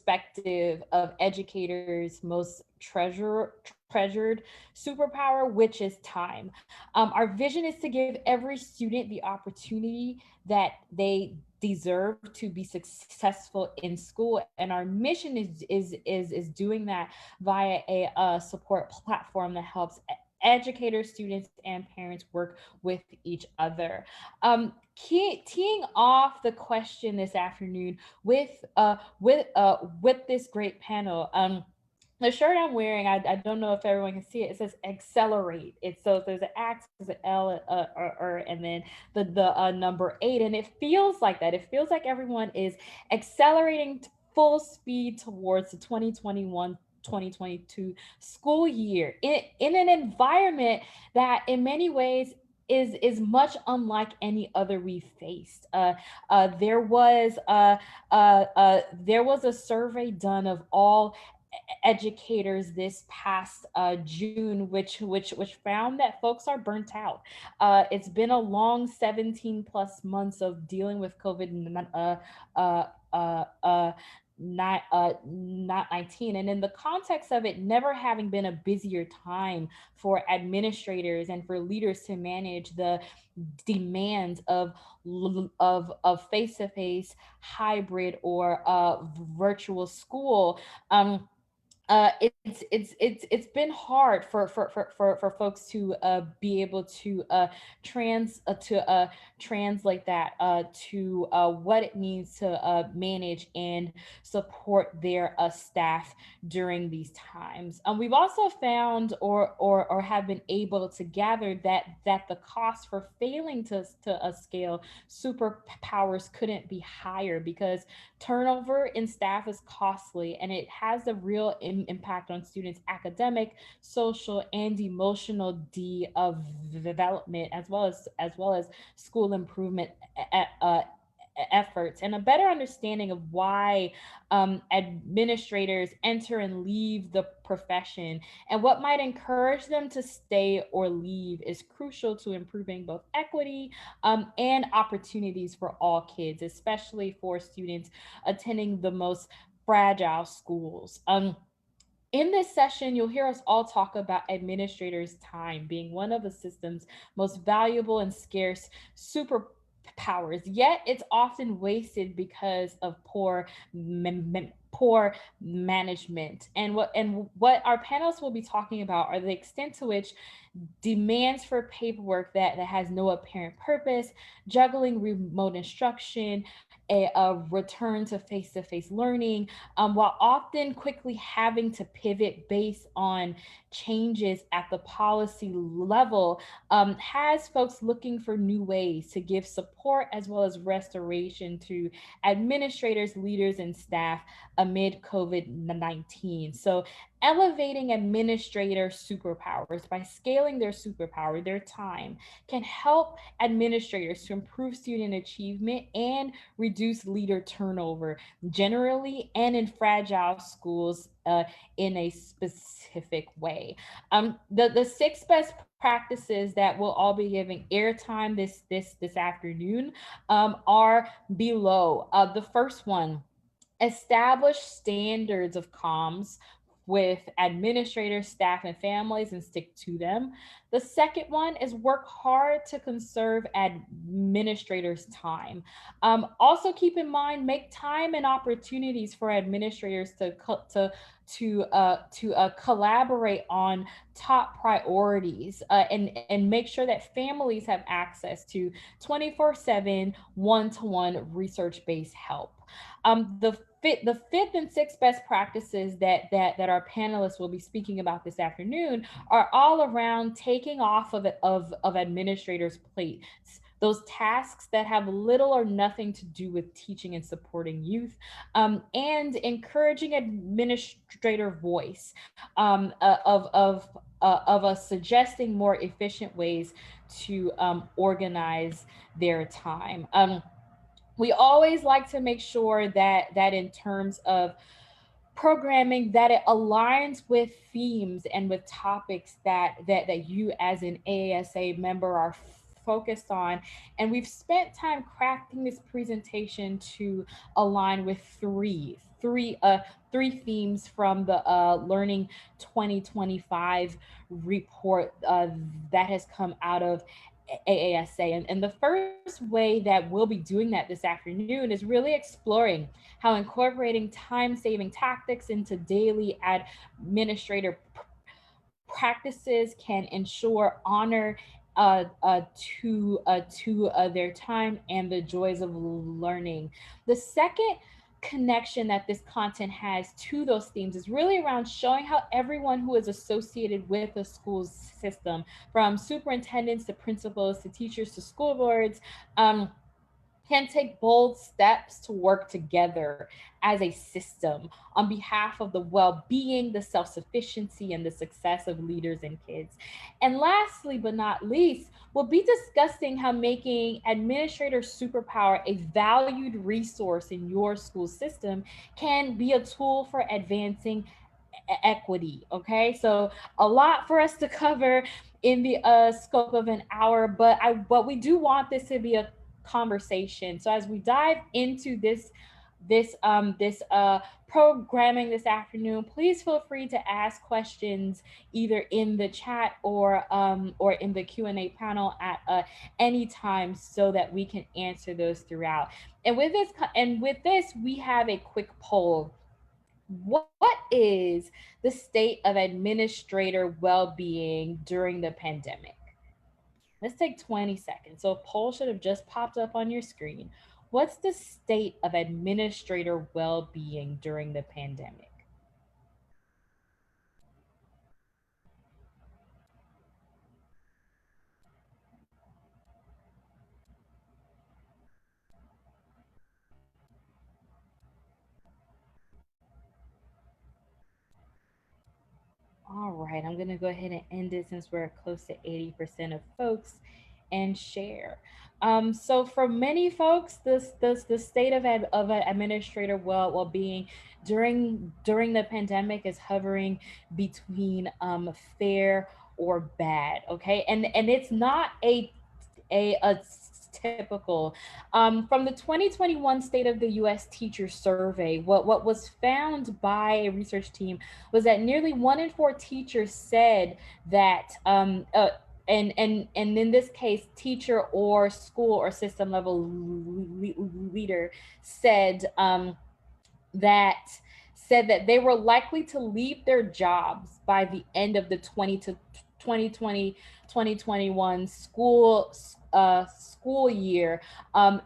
perspective of educators' most treasured superpower, which is time. Our vision is to give every student the opportunity that they deserve to be successful in school, and our mission is doing that via a support platform that helps educators, students, and parents work with each other. Teeing off the question this afternoon with this great panel. The shirt I'm wearing, I don't know if everyone can see it. It says accelerate. It's so there's an X, there's an L, and then the number 8, and it feels like that. It feels like everyone is accelerating full speed towards the 2022 school year in an environment that in many ways is much unlike any other we faced. There was a survey done of all educators this past June, which found that folks are burnt out. It's been a long 17 plus months of dealing with COVID uh, uh, uh, not 19, and in the context of it never having been a busier time for administrators and for leaders to manage the demands of face-to-face, hybrid, or virtual school. It's been hard for folks to be able to translate that to what it means to manage and support their staff during these times. We've also found or have been able to gather that the cost for failing to scale superpowers couldn't be higher, because turnover in staff is costly, and it has a real impact on students' academic, social, and emotional development, as well as school improvement efforts. And a better understanding of why administrators enter and leave the profession and what might encourage them to stay or leave is crucial to improving both equity and opportunities for all kids, especially for students attending the most fragile schools. In this session, you'll hear us all talk about administrators' time being one of the system's most valuable and scarce superpowers. Yet it's often wasted because of poor management. And what our panelists will be talking about are the extent to which demands for paperwork that has no apparent purpose, juggling remote instruction, a return to face-to-face learning, while often quickly having to pivot based on changes at the policy level, has folks looking for new ways to give support as well as restoration to administrators, leaders, and staff amid COVID-19. So elevating administrator superpowers by scaling their superpower, their time, can help administrators to improve student achievement and reduce leader turnover generally and in fragile schools in a specific way. The six best practices that we'll all be giving airtime this afternoon are below. The first one: establish standards of comms with administrators, staff, and families and stick to them. The second one is work hard to conserve administrators' time. Also keep in mind, make time and opportunities for administrators to collaborate on top priorities, and make sure that families have access to 24/7 one-to-one research-based help. The fifth and sixth best practices that our panelists will be speaking about this afternoon are all around taking off of administrators' plates those tasks that have little or nothing to do with teaching and supporting youth, and encouraging administrator voice, of us suggesting more efficient ways to organize their time. We always like to make sure that in terms of programming, that it aligns with themes and with topics that you as an AASA member are focused on. And we've spent time crafting this presentation to align with three themes from the Learning 2025 report that has come out of AASA. And the first way that we'll be doing that this afternoon is really exploring how incorporating time saving tactics into daily administrator practices can ensure honor to their time and the joys of learning. The second connection that this content has to those themes is really around showing how everyone who is associated with the school system, from superintendents to principals to teachers to school boards, can take bold steps to work together as a system on behalf of the well being, the self sufficiency, and the success of leaders and kids. And lastly, but not least, we'll be discussing how making administrator superpower a valued resource in your school system can be a tool for advancing equity. Okay, so a lot for us to cover in the scope of an hour, but we do want this to be a conversation. So as we dive into this programming this afternoon, please feel free to ask questions either in the chat or in the Q&A panel at any time, so that we can answer those throughout. And with this we have a quick poll. What is the state of administrator well-being during the pandemic? Let's take 20 seconds. So a poll should have just popped up on your screen. What's the state of administrator well-being during the pandemic? All right, I'm going to go ahead and end it since we're close to 80% of folks and share. So for many folks, the state of an administrator well-being during the pandemic is hovering between fair or bad. Okay, and it's not a typical. From the 2021 State of the U.S. Teacher Survey, what was found by a research team was that nearly 1 in 4 teachers said that, and in this case, teacher or school or system level leader said that they were likely to leave their jobs by the end of the 2020 2021 school year,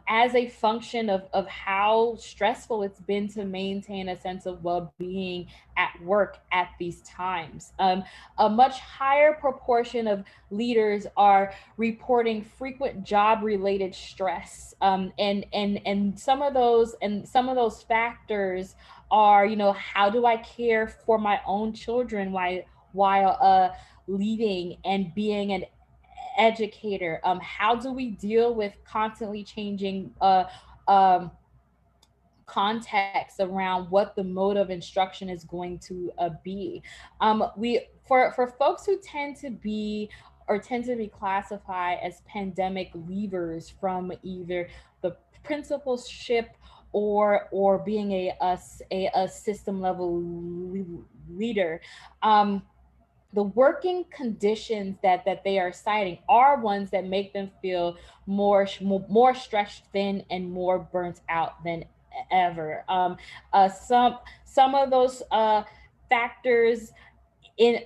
as a function of how stressful it's been to maintain a sense of well-being at work at these times. A much higher proportion of leaders are reporting frequent job-related stress, and some of those factors are, how do I care for my own children while leading and being an educator? How do we deal with constantly changing um, context around what the mode of instruction is going to be? We for folks who tend to be classified as pandemic leavers from either the principalship or being a system level leader. The working conditions that they are citing are ones that make them feel more stretched thin and more burnt out than ever. Some of those factors in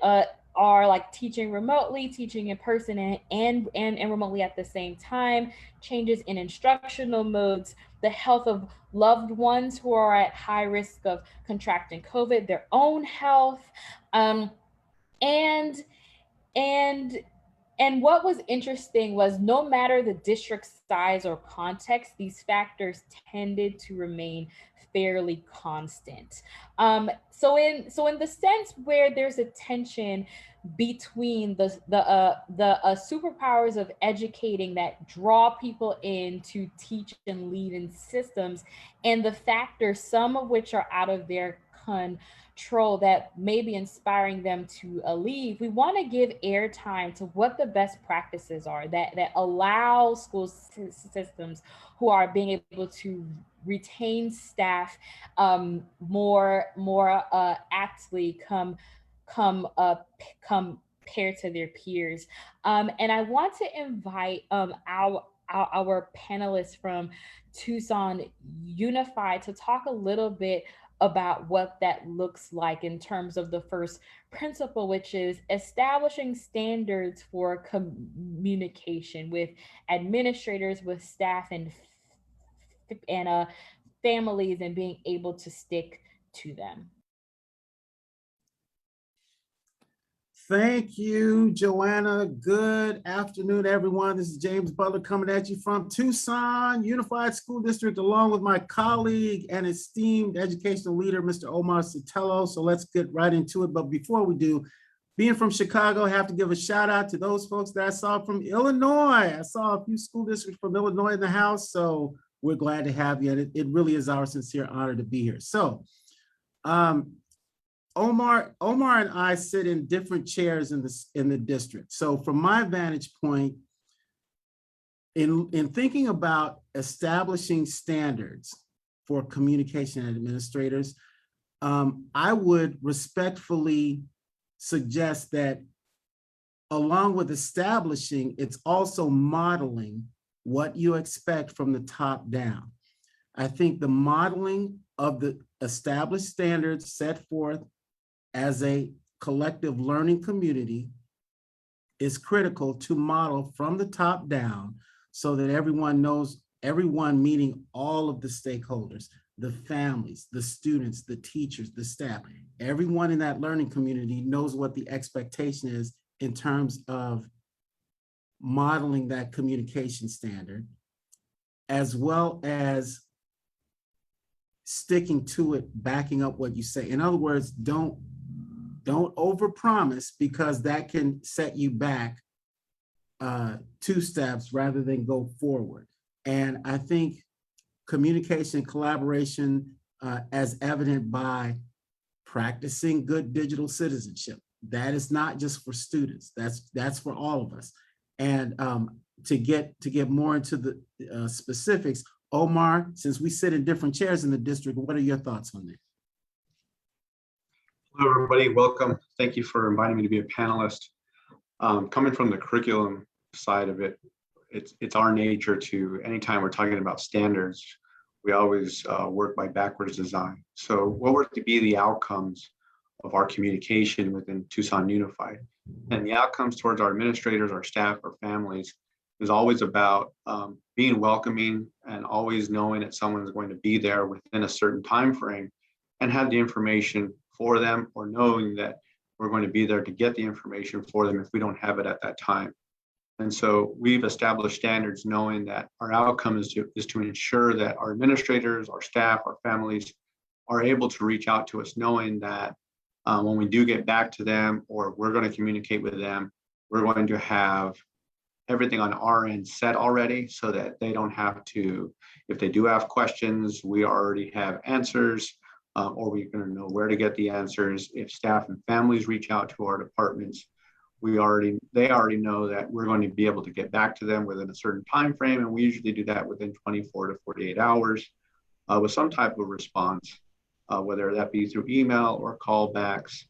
are like teaching remotely, teaching in person, and remotely at the same time, changes in instructional modes, the health of loved ones who are at high risk of contracting COVID, their own health, and and and what was interesting was, no matter the district size or context, these factors tended to remain fairly constant. So in the sense where there's a tension between the superpowers of educating that draw people in to teach and lead in systems, and the factors, some of which are out of their control that may be inspiring them to leave, we want to give airtime to what the best practices are that allow school systems who are being able to retain staff more aptly come compared to their peers. And I want to invite our panelists from Tucson Unified to talk a little bit about what that looks like in terms of the first principle, which is establishing standards for communication with administrators, with staff, and families, and being able to stick to them. Thank you, Joanna. Good afternoon, everyone. This is James Butler coming at you from Tucson Unified School District, along with my colleague and esteemed educational leader, Mr. Omar Sotelo. So let's get right into it. But before we do, being from Chicago, I have to give a shout out to those folks that I saw from Illinois. I saw a few school districts from Illinois in the house, so we're glad to have you. And it really is our sincere honor to be here. So, Omar and I sit in different chairs in the district. So from my vantage point, in thinking about establishing standards for communication administrators, I would respectfully suggest that along with establishing, it's also modeling what you expect from the top down. I think the modeling of the established standards set forth as a collective learning community is critical to model from the top down so that everyone knows, everyone meeting all of the stakeholders, the families, the students, the teachers, the staff, everyone in that learning community knows what the expectation is in terms of modeling that communication standard, as well as sticking to it, backing up what you say. In other words, don't overpromise, because that can set you back 2 steps rather than go forward. And I think communication, collaboration, as evident by practicing good digital citizenship, that is not just for students, that's for all of us. And to get more into the specifics, Omar, since we sit in different chairs in the district, what are your thoughts on that? Hello, everybody. Welcome. Thank you for inviting me to be a panelist. Coming from the curriculum side of it, it's our nature to, anytime we're talking about standards, we always work by backwards design. So what were to be the outcomes of our communication within Tucson Unified? And the outcomes towards our administrators, our staff, our families is always about being welcoming and always knowing that someone is going to be there within a certain time frame and have the information for them, or knowing that we're going to be there to get the information for them if we don't have it at that time. And so we've established standards knowing that our outcome is to ensure that our administrators, our staff, our families are able to reach out to us, knowing that when we do get back to them or we're going to communicate with them, we're going to have everything on our end set already so that they don't have to, if they do have questions, we already have answers. Or we're going to know where to get the answers. If staff and families reach out to our departments, they already know that we're going to be able to get back to them within a certain time frame, and we usually do that within 24 to 48 hours with some type of response, whether that be through email or callbacks.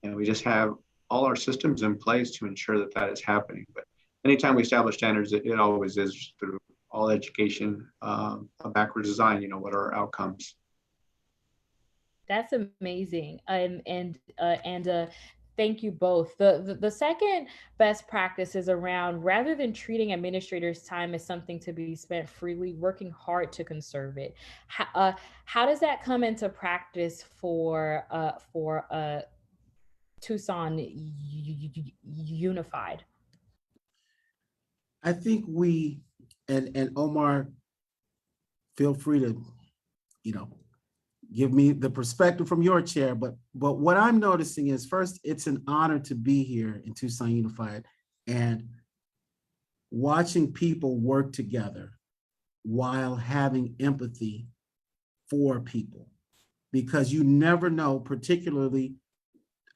And we just have all our systems in place to ensure that that is happening. But anytime we establish standards, it always is through all education, a backwards design. What are our outcomes? That's amazing. And thank you both. The second best practice is around, rather than treating administrators' time as something to be spent freely, working hard to conserve it. How does that come into practice for Tucson Unified? I think we, and Omar, feel free to, give me the perspective from your chair, but what I'm noticing is, first, it's an honor to be here in Tucson Unified and watching people work together while having empathy for people. because you never know, particularly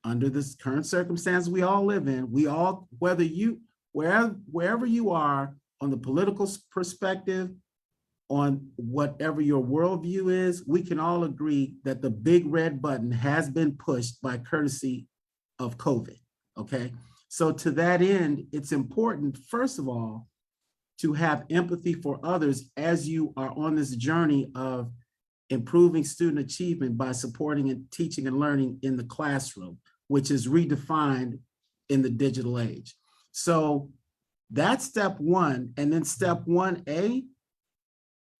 under this current circumstance we all live in, wherever you are on the political perspective, on whatever your worldview is, we can all agree that the big red button has been pushed by courtesy of COVID, okay? So to that end, it's important, first of all, to have empathy for others as you are on this journey of improving student achievement by supporting and teaching and learning in the classroom, which is redefined in the digital age. So that's step one. And then step 1A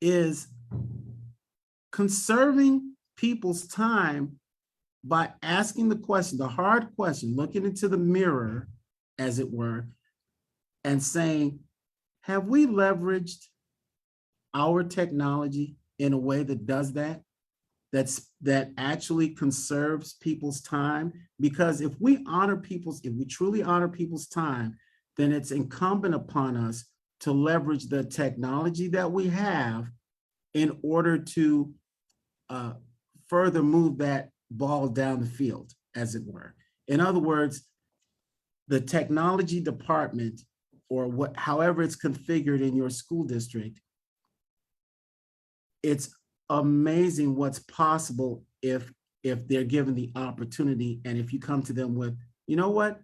is conserving people's time by asking the question, the hard question, looking into the mirror, as it were, and saying, have we leveraged our technology in a way that does that? That actually conserves people's time? Because if we truly honor people's time, then it's incumbent upon us to leverage the technology that we have in order to further move that ball down the field, as it were. In other words, the technology department, or however it's configured in your school district, it's amazing what's possible if they're given the opportunity, and if you come to them with, you know what,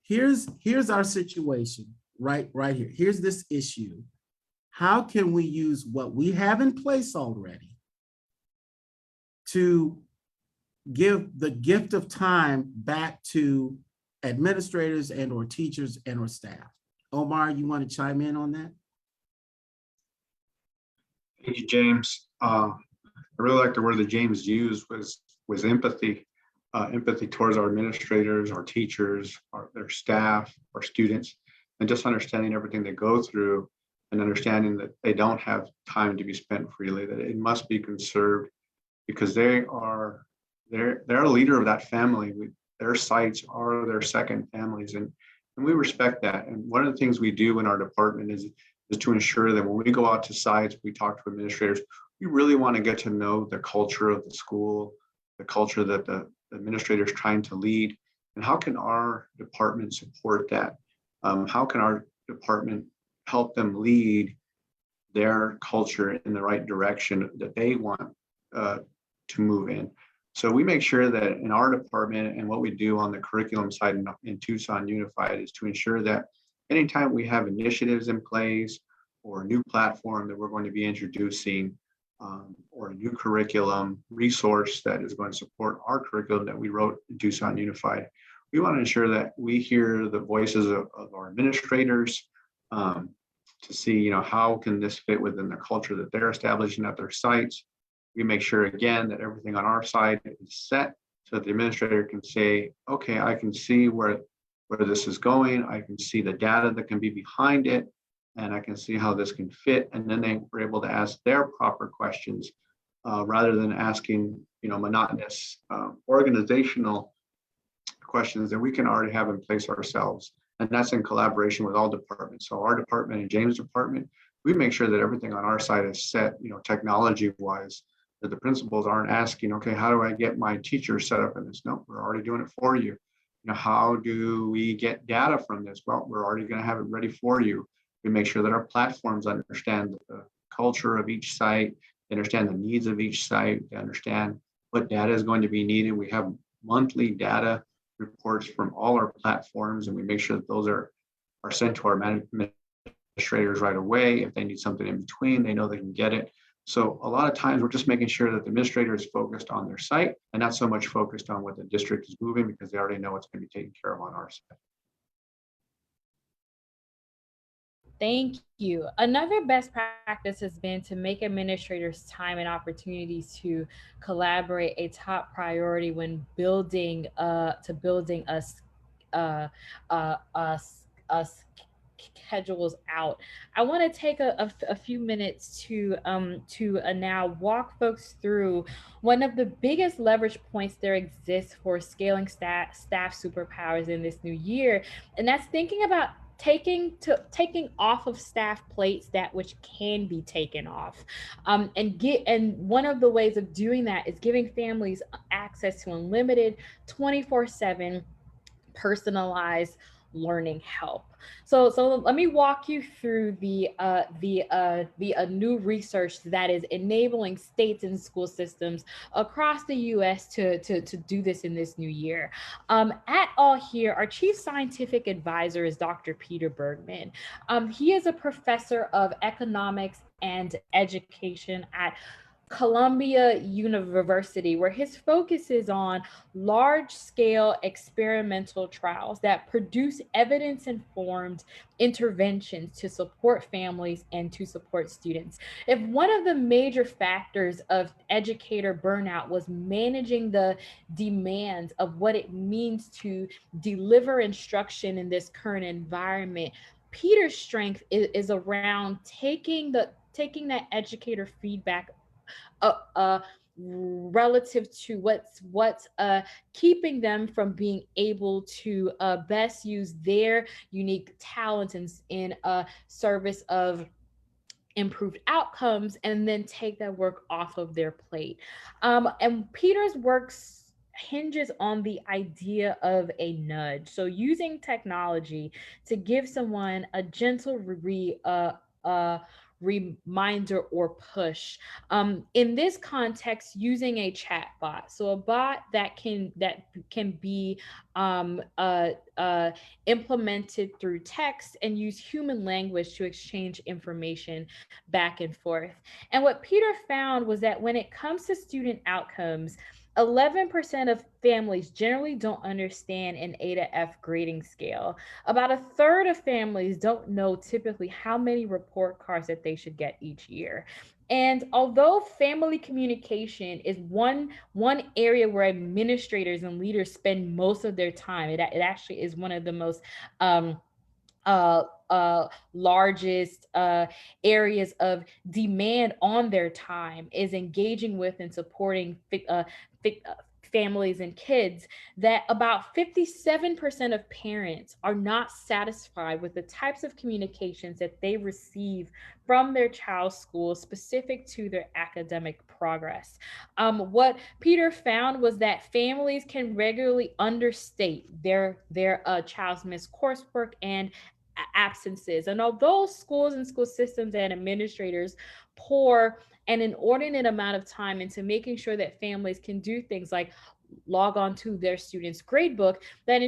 here's our situation right here. Here's this issue. How can we use what we have in place already to give the gift of time back to administrators and or teachers and or staff? Omar, you want to chime in on that? Thank you, James. I really like the word that James used was empathy. Empathy towards our administrators, our teachers, their staff, our students, and just understanding everything they go through, and understanding that they don't have time to be spent freely, that it must be conserved, because they're a leader of that family. Their sites are their second families, and we respect that. And one of the things we do in our department is to ensure that when we go out to sites, we talk to administrators, we really want to get to know the culture of the school, the culture that the administrator is trying to lead, and how can our department support that? How can our department help them lead their culture in the right direction that they want to move in? So we make sure that in our department, and what we do on the curriculum side in Tucson Unified, is to ensure that anytime we have initiatives in place or a new platform that we're going to be introducing, or a new curriculum resource that is going to support our curriculum that we wrote in Tucson Unified, we want to ensure that we hear the voices of our administrators, to see, how can this fit within the culture that they're establishing at their sites. We make sure, again, that everything on our side is set so that the administrator can say, okay, I can see where this is going. I can see the data that can be behind it, and I can see how this can fit. And then they were able to ask their proper questions, rather than asking, monotonous organizational questions that we can already have in place ourselves. And that's in collaboration with all departments. So our department and James' department, we make sure that everything on our side is set, technology-wise, that the principals aren't asking, okay, how do I get my teacher set up in this? No, we're already doing it for you. How do we get data from this? Well, we're already going to have it ready for you. We make sure that our platforms understand the culture of each site, they understand the needs of each site, they understand what data is going to be needed. We have monthly data reports from all our platforms, and we make sure that those are sent to our administrators right away. If they need something in between, they know they can get it. So a lot of times we're just making sure that the administrator is focused on their site and not so much focused on what the district is moving, because they already know what's going to be taken care of on our side. Thank you. Another best practice has been to make administrators' time and opportunities to collaborate a top priority when building us schedules out. I want to take a few minutes to now walk folks through one of the biggest leverage points there exists for scaling staff superpowers in this new year, and that's thinking about taking off of staff plates that which can be taken off, and one of the ways of doing that is giving families access to unlimited 24/7 personalized learning help. So let me walk you through the new research that is enabling states and school systems across the U.S. to do this in this new year. At AllHere, our chief scientific advisor is Dr. Peter Bergman. He is a professor of economics and education at Columbia University, where his focus is on large-scale experimental trials that produce evidence-informed interventions to support families and to support students. If one of the major factors of educator burnout was managing the demands of what it means to deliver instruction in this current environment, Peter's strength is around taking that educator feedback relative to what's keeping them from being able to best use their unique talents in service of improved outcomes, and then take that work off of their plate. And Peter's works hinges on the idea of a nudge. So using technology to give someone a gentle reminder or push. In this context, using a chat bot, so a bot that can be implemented through text and use human language to exchange information back and forth. And what Peter found was that when it comes to student outcomes, 11% of families generally don't understand an A to F grading scale. About a third of families don't know typically how many report cards that they should get each year. And although family communication is one area where administrators and leaders spend most of their time, it actually is one of the most largest areas of demand on their time, is engaging with and supporting families and kids, that about 57% of parents are not satisfied with the types of communications that they receive from their child's school specific to their academic progress. What Peter found was that families can regularly understate their child's missed coursework and absences. And although schools and school systems and administrators pour an inordinate amount of time into making sure that families can do things like log on to their students' gradebook, that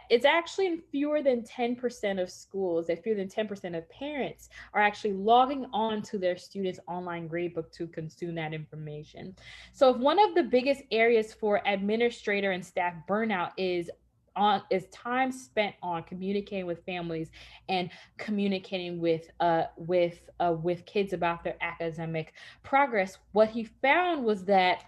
it's actually in fewer than 10% of schools, that fewer than 10% of parents are actually logging on to their students' online gradebook to consume that information. So if one of the biggest areas for administrator and staff burnout is time spent on communicating with families and communicating with kids about their academic progress, what he found was that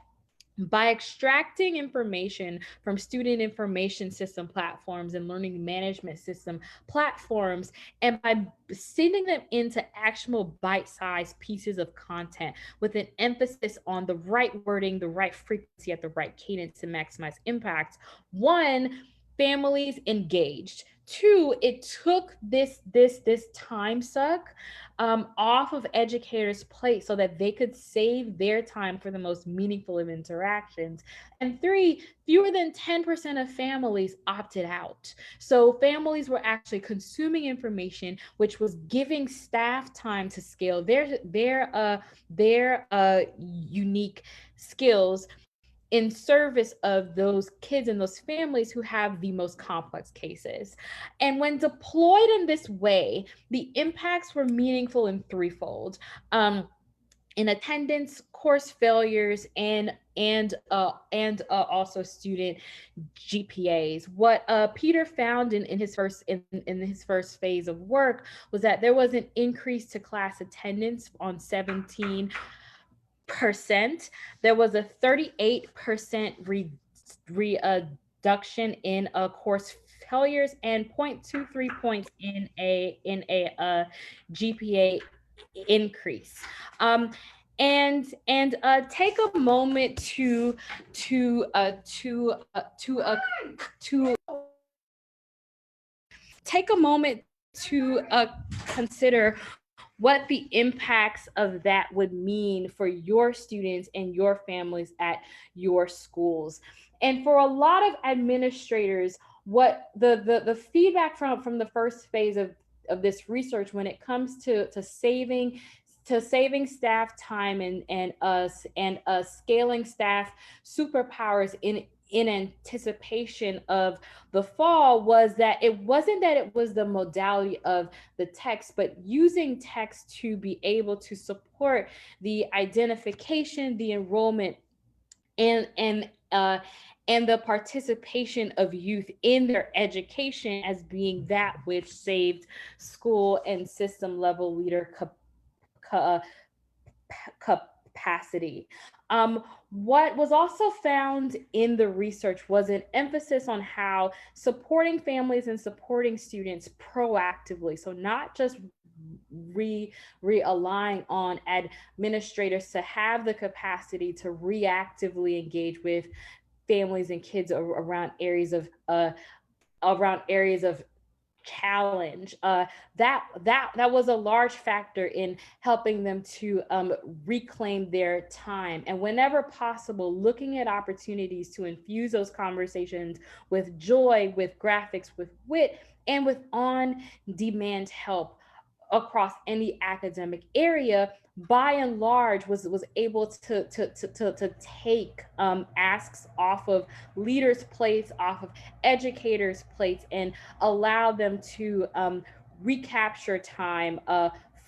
by extracting information from student information system platforms and learning management system platforms, and by sending them into actionable bite-sized pieces of content with an emphasis on the right wording, the right frequency at the right cadence to maximize impact, one, families engaged. Two, it took this time suck off of educators' plate so that they could save their time for the most meaningful of interactions. And three, fewer than 10% of families opted out. So families were actually consuming information, which was giving staff time to scale their unique skills in service of those kids and those families who have the most complex cases. And when deployed in this way, the impacts were meaningful in threefold. In attendance, course failures, and also student GPAs. What Peter found in his first phase of work was that there was an increase to class attendance on 17%. There was a 38% reduction in course failures and 0.23 points in a GPA increase. And take a moment to take a moment to consider what the impacts of that would mean for your students and your families at your schools. And for a lot of administrators, what the feedback from the first phase of this research when it comes to saving staff time and scaling staff superpowers in anticipation of the fall was that it wasn't that it was the modality of the text, but using text to be able to support the identification, the enrollment, and the participation of youth in their education as being that which saved school and system level leader capacity. What was also found in the research was an emphasis on how supporting families and supporting students proactively, so not just relying on administrators to have the capacity to reactively engage with families and kids around areas of challenge. That was a large factor in helping them to reclaim their time, and whenever possible, looking at opportunities to infuse those conversations with joy, with graphics, with wit, and with on-demand help across any academic area. By and large, was able to take asks off of leaders' plates, off of educators' plates, and allow them to recapture time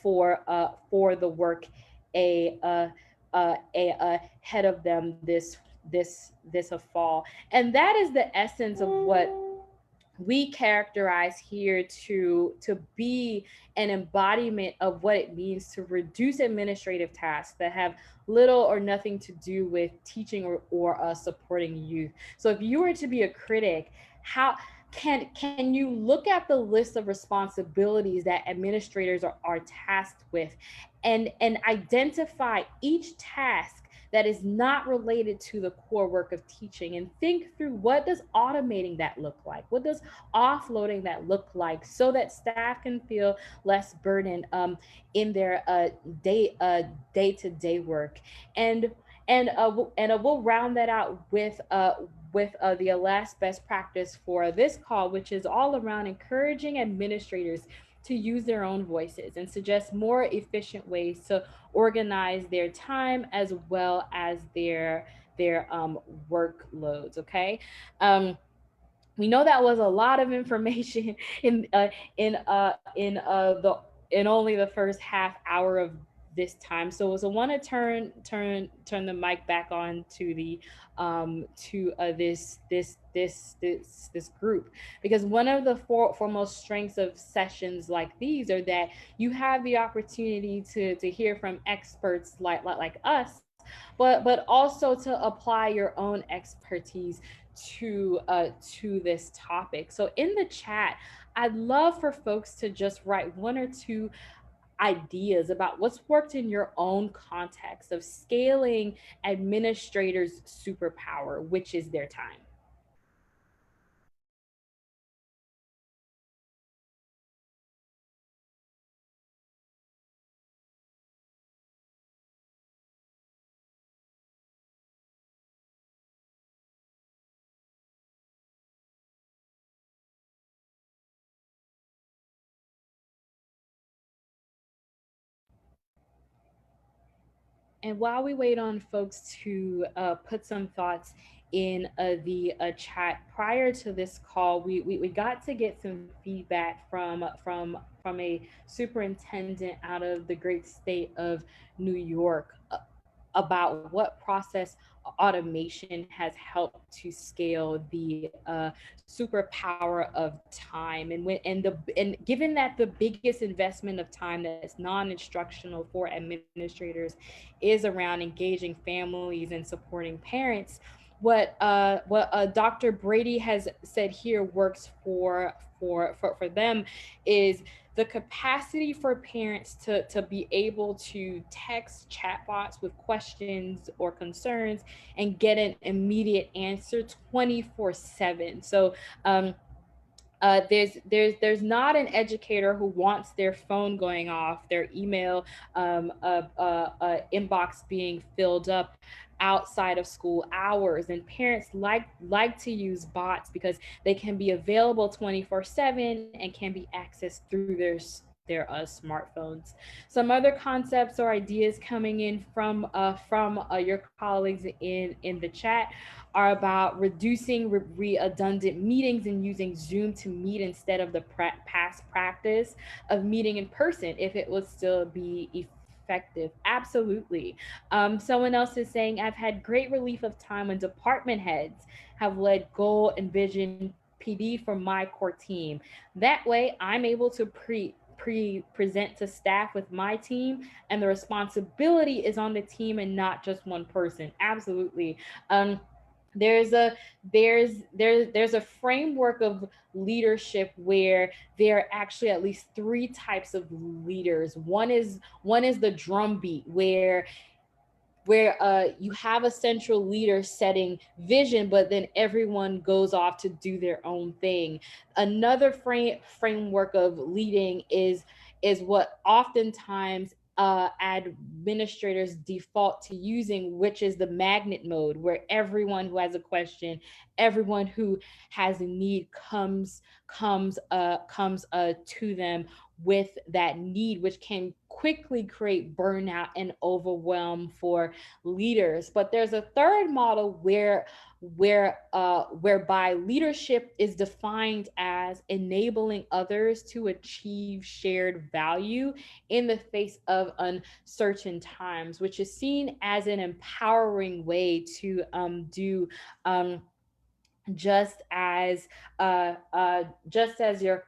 for the work ahead of them this fall. And that is the essence of what we characterize here to be an embodiment of what it means to reduce administrative tasks that have little or nothing to do with teaching or supporting youth. So if you were to be a critic, how can you look at the list of responsibilities that administrators are tasked with and identify each task that is not related to the core work of teaching, and think through, what does automating that look like? What does offloading that look like, so that staff can feel less burdened in their day-to-day work? And we'll round that out with the last best practice for this call, which is all around encouraging administrators to use their own voices and suggest more efficient ways to organize their time as well as their workloads. Okay. We know that was a lot of information in only the first half hour of this time. So I want to turn the mic back on to the this group, because one of the foremost strengths of sessions like these are that you have the opportunity to hear from experts like us, but also to apply your own expertise to this topic. So in the chat, I'd love for folks to just write one or two ideas about what's worked in your own context of scaling administrators' superpower, which is their time. And while we wait on folks to put some thoughts in the chat prior to this call, we got to get some feedback from a superintendent out of the great state of New York about what process automation has helped to scale the superpower of time. And given that the biggest investment of time that's non-instructional for administrators is around engaging families and supporting parents, what Dr. Brady has said here works for them is the capacity for parents to be able to text chatbots with questions or concerns and get an immediate answer 24/7. So There's not an educator who wants their phone going off, their email inbox being filled up outside of school hours. And parents like to use bots because they can be available 24/7 and can be accessed through their smartphones. Some other concepts or ideas coming in from your colleagues in the chat are about reducing redundant meetings and using Zoom to meet instead of the past practice of meeting in person if it would still be effective. Absolutely. Someone else is saying, I've had great relief of time when department heads have led goal and vision PD for my core team. That way, I'm able to present to staff with my team, and the responsibility is on the team and not just one person. Absolutely. There's a there's a framework of leadership where there are actually at least three types of leaders. One is the drumbeat, where you have a central leader setting vision, but then everyone goes off to do their own thing. Another framework of leading is what oftentimes administrators default to using, which is the magnet mode, where everyone who has a question, everyone who has a need comes to them with that need, which can quickly create burnout and overwhelm for leaders. But there's a third model whereby leadership is defined as enabling others to achieve shared value in the face of uncertain times, which is seen as an empowering way to do just as your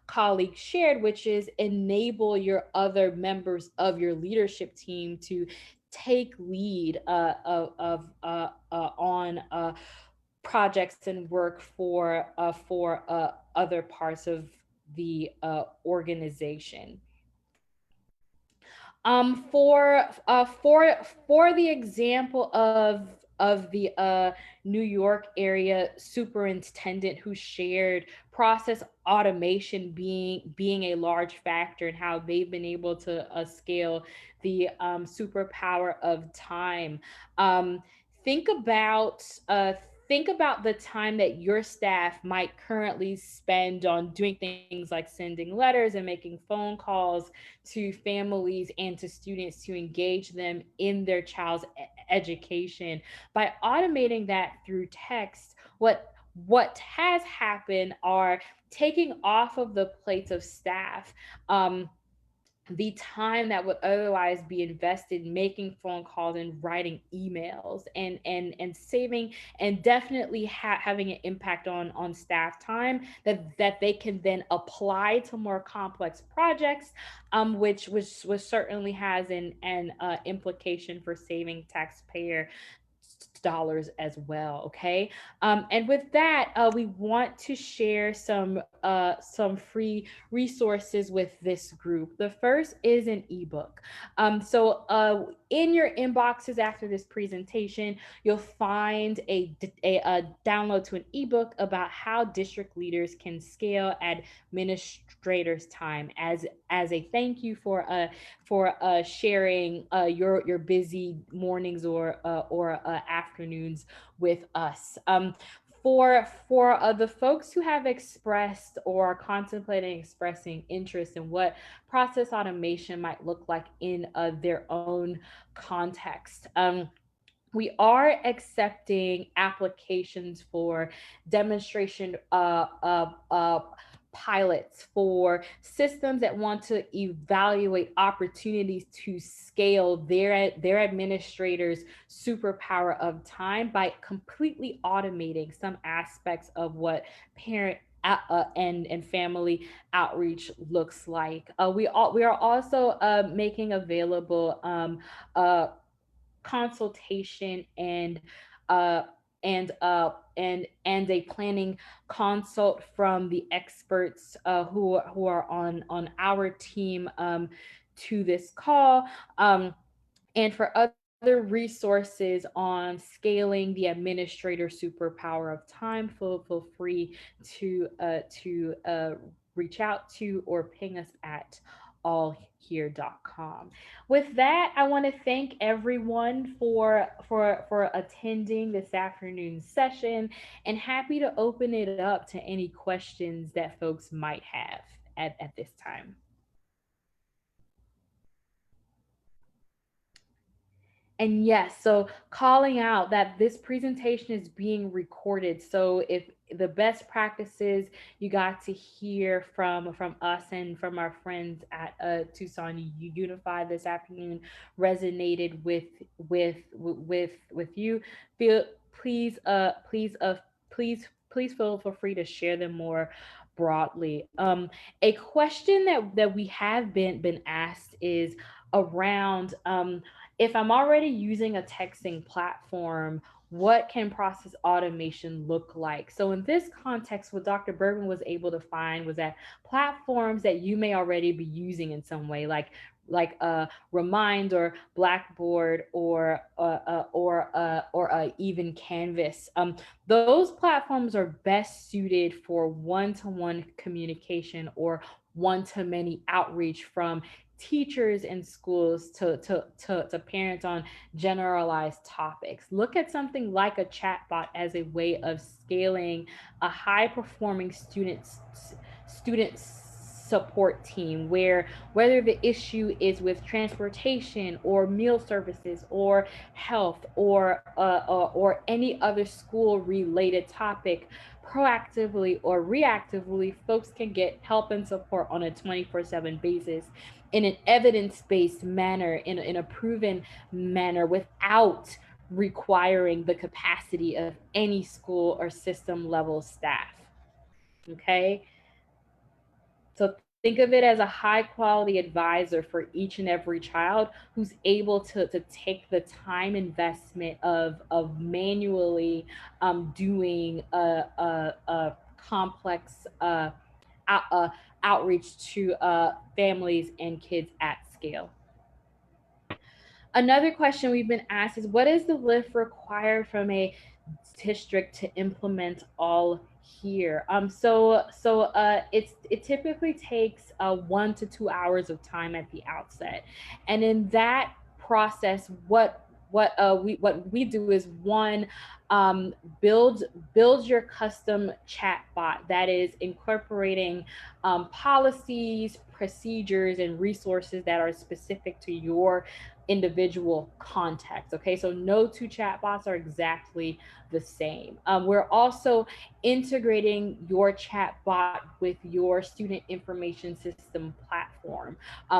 colleague shared, which is enable your other members of your leadership team to take lead on projects and work for other parts of the organization. For the example of the New York area superintendent who shared process automation being a large factor in how they've been able to scale the superpower of time. Um, think about think about the time that your staff might currently spend on doing things like sending letters and making phone calls to families and to students to engage them in their child's education. By automating that through text, what has happened are taking off of the plates of staff the time that would otherwise be invested in making phone calls and writing emails, and saving and definitely having an impact on staff time that they can then apply to more complex projects, which certainly has an implication for saving taxpayer dollars as well. Okay. And with that, we want to share some free resources with this group. The first is an ebook. So in your inboxes after this presentation, you'll find a download to an ebook about how district leaders can scale administrators' time as a thank you for sharing your busy mornings or afternoons with us. For the folks who have expressed or are contemplating expressing interest in what process automation might look like in their own context. We are accepting applications for demonstration pilots for systems that want to evaluate opportunities to scale their administrators' superpower of time by completely automating some aspects of what parent and family outreach looks like. We are also making available consultation uh, and a planning consult from the experts who are on our team to this call. And for other resources on scaling the administrator superpower of time, feel free to reach out to or ping us at allhere.com. With that, I want to thank everyone for attending this afternoon's session, and happy to open it up to any questions that folks might have at this time. And yes, so calling out that this presentation is being recorded. So if the best practices you got to hear from us and from our friends at Tucson Unified this afternoon resonated with you, feel please please feel free to share them more broadly. A question that we have been asked is around if I'm already using a texting platform, what can process automation look like? So in this context, what Dr. Bergman was able to find was that platforms that you may already be using in some way, like Remind or Blackboard or even Canvas. Those platforms are best suited for one-to-one communication or one-to-many outreach from teachers in schools to parents on generalized topics. Look at something like a chatbot as a way of scaling a high performing student support team, where whether the issue is with transportation or meal services or health or any other school related topic, proactively or reactively, folks can get help and support on a 24/7 basis in an evidence-based manner, in a proven manner, without requiring the capacity of any school or system level staff. Okay, so think of it as a high quality advisor for each and every child who's able to take the time investment of manually doing a complex out, outreach to families and kids at scale. Another question we've been asked is, what is the lift required from a district to implement AllHere? It typically takes 1 to 2 hours of time at the outset, and in that process, what we do is one, build your custom chat bot that is incorporating policies, procedures, and resources that are specific to your individual context. Okay, so no two chatbots are exactly the same. We're also integrating your chatbot with your student information system platform,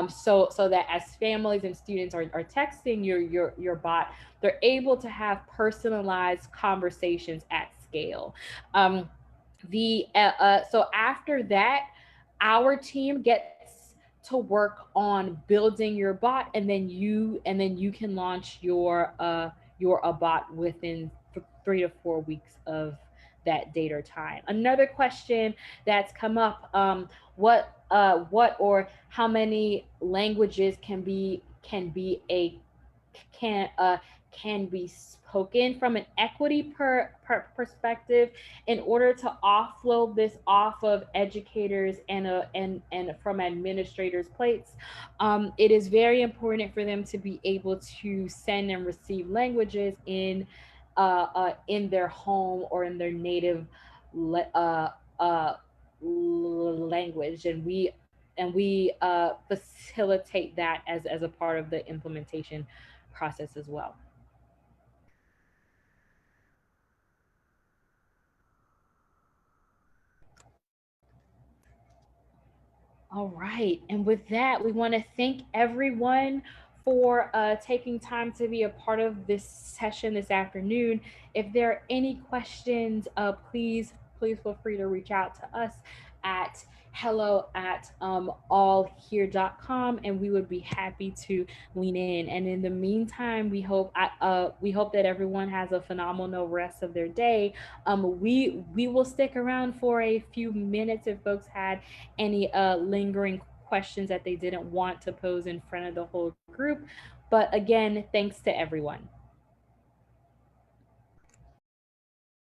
so that as families and students are texting your bot, they're able to have personalized conversations at scale. So after that, our team gets to work on building your bot, and then you can launch your bot within 3 to 4 weeks of that date or time. Another question that's come up: what or how many languages can can be spoken from an equity perspective, in order to offload this off of educators and from administrators' plates. It is very important for them to be able to send and receive languages in their home or in their native language, and we facilitate that as a part of the implementation process as well. All right. And with that, we want to thank everyone for taking time to be a part of this session this afternoon. If there are any questions, please feel free to reach out to us at hello@allhere.com, and we would be happy to lean in. And in the meantime, we hope that everyone has a phenomenal rest of their day. We will stick around for a few minutes if folks had any lingering questions that they didn't want to pose in front of the whole group. But again, thanks to everyone.